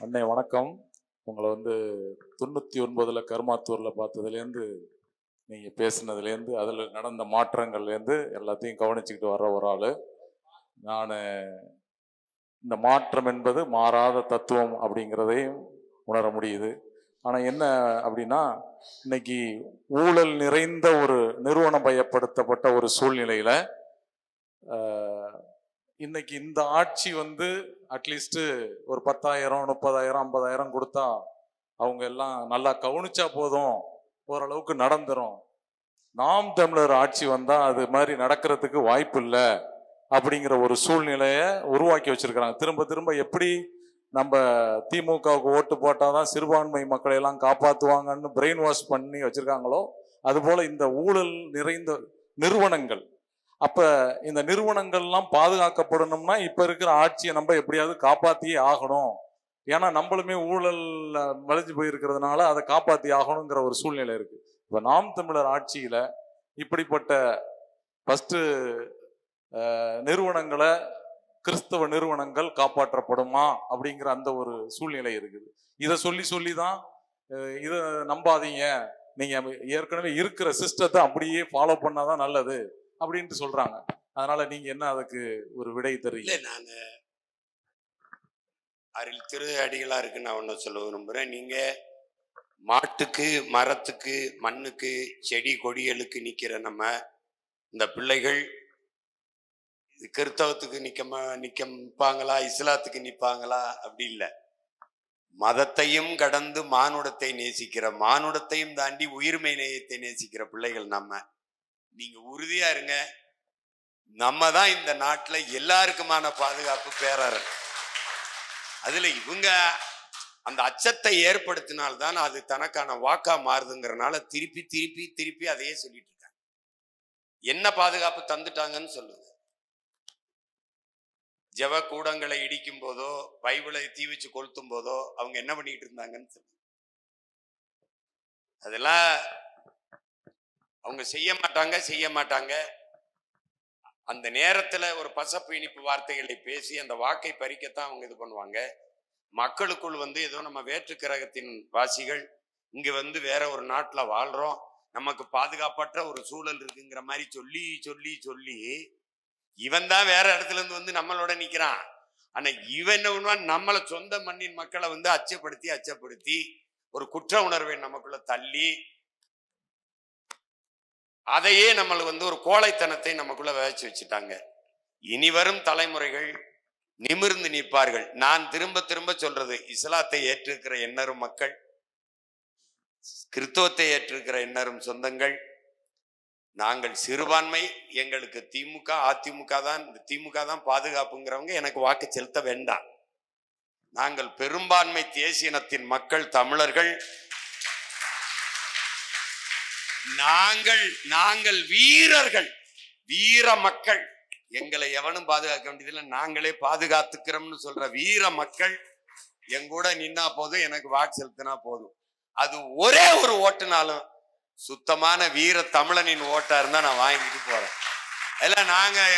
அண்ணே வணக்கம். உங்களை 99ல் கருமாத்தூரில் பார்த்ததுலேருந்து நீங்கள் பேசுனதுலேருந்து அதில் நடந்த மாற்றங்கள்லேருந்து எல்லாத்தையும் கவனிச்சுக்கிட்டு வர்ற ஒரு ஆள் நான். இந்த மாற்றம் என்பது மாறாத தத்துவம் அப்படிங்கிறதையும் உணர முடியுது. ஆனால் என்ன அப்படின்னா, இன்னைக்கு ஊழல் நிறைந்த ஒரு நிறுவனம் பயப்படுத்தப்பட்ட ஒரு சூழ்நிலையில் இன்னைக்கு இந்த ஆட்சி அட்லீஸ்ட் ஒரு 10,000 30,000 50,000 கொடுத்தா அவங்க எல்லாம் நல்லா கவனிச்சா போதும், ஓரளவுக்கு நடந்துரும். நாம் தமிழர் ஆட்சி வந்தா அது மாதிரி நடக்கிறதுக்கு வாய்ப்பு இல்லை அப்படிங்கிற ஒரு சூழ்நிலையை உருவாக்கி வச்சிருக்கிறாங்க. திரும்ப திரும்ப எப்படி நம்ம திமுகவுக்கு ஓட்டு போட்டாதான் சிறுபான்மை மக்களை எல்லாம் காப்பாற்றுவாங்கன்னு பிரெயின் வாஷ் பண்ணி வச்சிருக்காங்களோ, அதுபோல இந்த ஊழல் நிறைந்த நிறுவனங்கள், அப்ப இந்த நிறுவனங்கள்லாம் பாதுகாக்கப்படணும்னா இப்ப இருக்கிற ஆட்சியை நம்ம எப்படியாவது காப்பாத்தியே ஆகணும். ஏன்னா நம்மளுமே ஊழல் வளைஞ்சு போயிருக்கிறதுனால அதை காப்பாத்தி ஆகணுங்கிற ஒரு சூழ்நிலை இருக்கு. இப்ப நாம் தமிழர் ஆட்சியில இப்படிப்பட்ட ஃபர்ஸ்ட் நிறுவனங்களை, கிறிஸ்தவ நிறுவனங்கள் காப்பாற்றப்படுமா அப்படிங்கிற அந்த ஒரு சூழ்நிலை இருக்குது. இதை சொல்லி தான் இதை நம்பாதீங்க, நீங்க ஏற்கனவே இருக்கிற சிஸ்டத்தை அப்படியே ஃபாலோ பண்ணாதான் நல்லது அப்படின்ட்டு சொல்றாங்க. அதனால நீங்க என்ன அதுக்கு ஒரு விடை தரீங்க? நான் அருள் திரு அடிகளா இருக்கு நான் ஒண்ணு சொல்ல விரும்புறேன். நீங்க மாட்டுக்கு, மரத்துக்கு, மண்ணுக்கு, செடி கொடிகளுக்கு நிக்கிற நம்ம இந்த பிள்ளைகள் கிறிஸ்தவத்துக்கு நிற்பாங்களா, இஸ்லாத்துக்கு நிற்பாங்களா அப்படி இல்லை. மதத்தையும் கடந்து மானுடத்தை நேசிக்கிற, மானுடத்தையும் தாண்டி உயிர்மை நேயத்தை நேசிக்கிற பிள்ளைகள் நம்ம. நீங்க உறுதியா இருங்க, நம்ம தான் இந்த நாட்டுல எல்லாருக்குமான பாதுகாப்பு பேரர். அதுல இவங்க அந்த அச்சத்தை ஏற்படுத்தினால்தான் அது தனக்கான வாக்கா மாறுதுங்கிறனால திருப்பி திருப்பி திருப்பி அதையே சொல்லிட்டு இருக்காங்க. என்ன பாதுகாப்பு தந்துட்டாங்கன்னு சொல்லுங்க. ஜெப கூடங்களை இடிக்கும் போதோ, பைபிளை தீ வச்சு கொளுத்தும் போதோ அவங்க என்ன பண்ணிட்டு இருந்தாங்கன்னு சொல்லுங்க. அதெல்லாம் அவங்க செய்ய மாட்டாங்க. அந்த நேரத்துல ஒரு பசப்பு இனிப்பு வார்த்தைகளை பேசி அந்த வாக்கை பறிக்கத்தான் அவங்க இது பண்ணுவாங்க. மக்களுக்குள் ஏதோ நம்ம வேற்று கிரகத்தின் வாசிகள் இங்க வேற ஒரு நாட்டுல வாழ்றோம், நமக்கு பாதுகாப்பற்ற ஒரு சூழல் இருக்குங்கிற மாதிரி சொல்லி சொல்லி சொல்லி இவன் தான் வேற இடத்துல இருந்து நம்மளோட நிக்கிறான். ஆனா இவன் என்ன பண்ணுவான், நம்மளை சொந்த மண்ணின் மக்களை அச்சப்படுத்தி ஒரு குற்ற உணர்வை நமக்குள்ள தள்ளி அதையே நம்மளுக்கு ஒரு கோழைத்தனத்தை நமக்குள்ள விதைச்சு வச்சுட்டாங்க. இனி வரும் தலைமுறைகள் நிமிர்ந்து நிற்பார்கள். நான் திரும்ப திரும்ப சொல்றது, இஸ்லாத்தை ஏற்றிருக்கிற எண்ணரும் மக்கள், கிறிஸ்தவத்தை ஏற்றிருக்கிற எண்ணரும் சொந்தங்கள், நாங்கள் சிறுபான்மை, எங்களுக்கு திமுக அதிமுக தான் பாதுகாப்புங்கிறவங்க எனக்கு வாக்கு செலுத்த வேண்டாம். நாங்கள் பெரும்பான்மை தேசியனத்தின் மக்கள், தமிழர்கள், நாங்கள் வீரர்கள், வீர மக்கள். எங்களை எவனும் பாதுகாக்க வேண்டியதில்லை, நாங்களே பாதுகாத்துக்கிறோம்னு சொல்ற வீர மக்கள் எங்கூட நின்னா போதும், எனக்கு வாக்கு செலுத்தினா போதும். அது ஒரே ஒரு ஓட்டுனாலும் சுத்தமான வீர தமிழனின் ஓட்டா இருந்தா நான் வாங்கிட்டு போறேன். இல்ல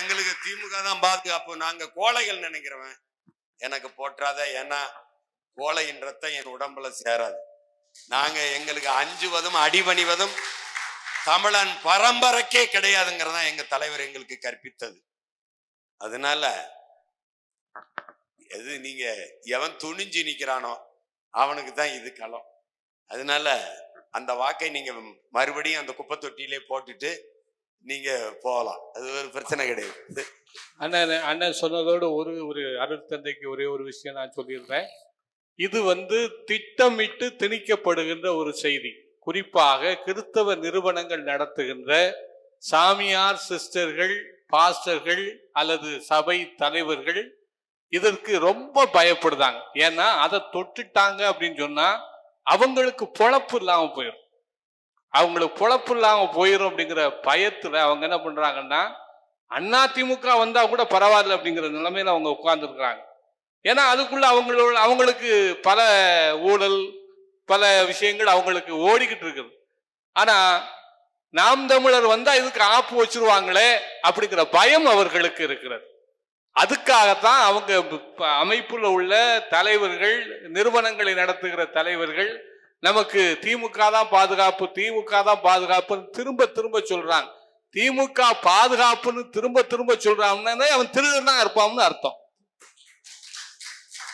எங்களுக்கு திமுக தான் பாதுகாப்பு, நாங்க கோழைகள் நினைக்கிறவன் எனக்கு போற்றாத. ஏன்னா கோழையின் ரத்தம் என் உடம்புல சேராது. எங்களுக்கு அஞ்சுவதும் அடிபணிவதும் தமிழன் பரம்பரைக்கே கிடையாதுங்கிறதா எங்க தலைவர் எங்களுக்கு கற்பித்தது. அதனால நீங்க எவன் துணிஞ்சு நிக்கிறானோ அவனுக்கு தான் இது களம். அதனால அந்த வாக்கை நீங்க மறுபடியும் அந்த குப்பை தொட்டியிலே போட்டுட்டு நீங்க போகலாம், அது ஒரு பிரச்சனை கிடையாது. அண்ணன் சொன்னதோடு ஒரு அருள் தந்தைக்கு ஒரே ஒரு விஷயம் நான் சொல்லிடுறேன். இது திட்டமிட்டு திணிக்கப்படுகின்ற ஒரு செய்தி. குறிப்பாக கிறிஸ்தவ நிறுவனங்கள் நடத்துகின்ற சாமியார் சிஸ்டர்கள், பாஸ்டர்கள் அல்லது சபை தலைவர்கள் இதற்கு ரொம்ப பயப்படுதாங்க. ஏன்னா அதை தொட்டுட்டாங்க அப்படின்னு சொன்னா அவங்களுக்கு பொழப்பு இல்லாம போயிடும் அப்படிங்கிற பயத்துல அவங்க என்ன பண்றாங்கன்னா, அதிமுக வந்தா கூட பரவாயில்ல அப்படிங்கிற நிலைமையில அவங்க உட்கார்ந்து இருக்கிறாங்க. ஏன்னா அதுக்குள்ள அவங்களுக்கு பல ஊழல், பல விஷயங்கள் அவங்களுக்கு ஓடிக்கிட்டு இருக்குது. ஆனா நாம் தமிழர் வந்தா இதுக்கு ஆப்பு வச்சிருவாங்களே அப்படிங்கிற பயம் அவர்களுக்கு இருக்கிறது. அதுக்காகத்தான் அவங்க அமைப்புல உள்ள தலைவர்கள், நிறுவனங்களை நடத்துகிற தலைவர்கள் நமக்கு திமுக தான் பாதுகாப்பு, திமுக தான் பாதுகாப்புன்னு திரும்ப திரும்ப சொல்றாங்க. திமுக பாதுகாப்புன்னு திரும்ப திரும்ப சொல்றாங்கன்னா அவன் திருடனா இருப்பான்னு அர்த்தம்.